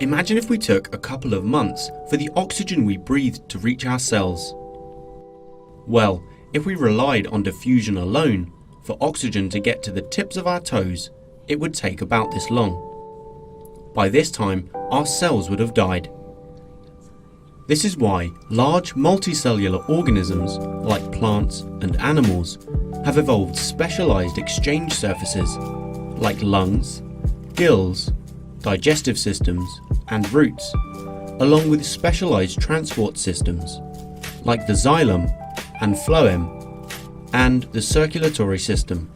Imagine if we took a couple of months for the oxygen we breathed to reach our cells. Well, if we relied on diffusion alone for oxygen to get to the tips of our toes, it would take about this long. By this time, our cells would have died. This is why large multicellular organisms, like plants and animals, have evolved specialised exchange surfaces, like lungs, gills, digestive systems and roots, along with specialised transport systems, like the xylem and phloem, and the circulatory system.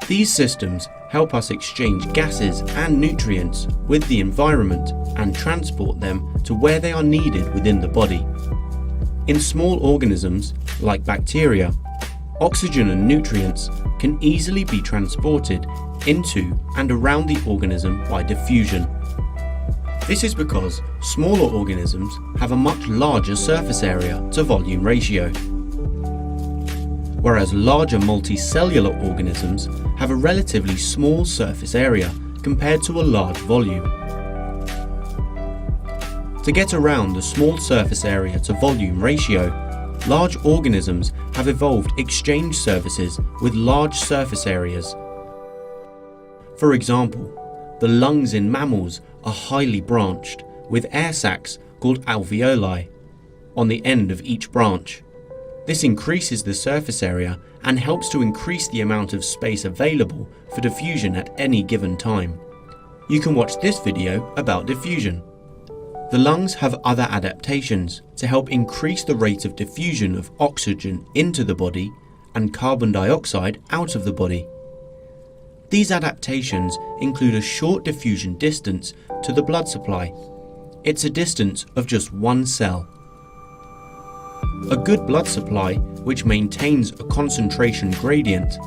These systems help us exchange gases and nutrients with the environment and transport them to where they are needed within the body. In small organisms, like bacteria, oxygen and nutrients can easily be transported into and around the organism by diffusion. This is because smaller organisms have a much larger surface area to volume ratio, whereas larger multicellular organisms have a relatively small surface area compared to a large volume. To get around the small surface area to volume ratio, large organisms have evolved exchange surfaces with large surface areas. For example, the lungs in mammals are highly branched, with air sacs called alveoli on the end of each branch. This increases the surface area and helps to increase the amount of space available for diffusion at any given time. You can watch this video about diffusion. The lungs have other adaptations to help increase the rate of diffusion of oxygen into the body and carbon dioxide out of the body. These adaptations include a short diffusion distance to the blood supply. It's a distance of just one cell. A good blood supply which maintains a concentration gradient.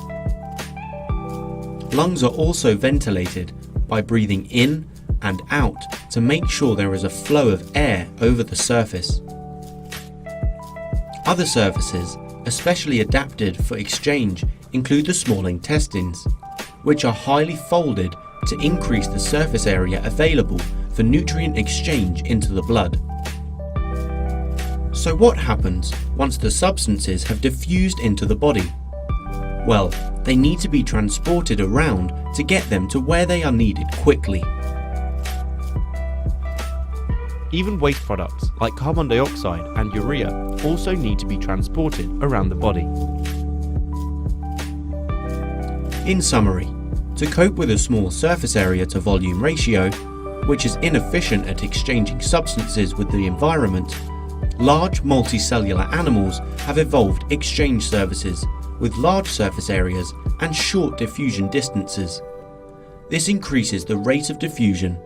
Lungs are also ventilated by breathing in and out to make sure there is a flow of air over the surface. Other surfaces, especially adapted for exchange, include the small intestines, which are highly folded to increase the surface area available for nutrient exchange into the blood. So what happens once the substances have diffused into the body? Well, they need to be transported around to get them to where they are needed quickly. Even waste products like carbon dioxide and urea also need to be transported around the body. In summary, to cope with a small surface area to volume ratio, which is inefficient at exchanging substances with the environment, large multicellular animals have evolved exchange surfaces with large surface areas and short diffusion distances. This increases the rate of diffusion.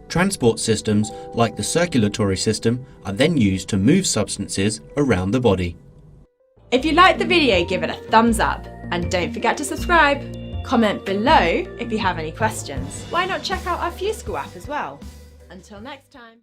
Transport systems like the circulatory system are then used to move substances around the body. If you liked the video, give it a thumbs up and don't forget to subscribe. Comment below if you have any questions. Why not check out our AddyESchool app as well? Until next time.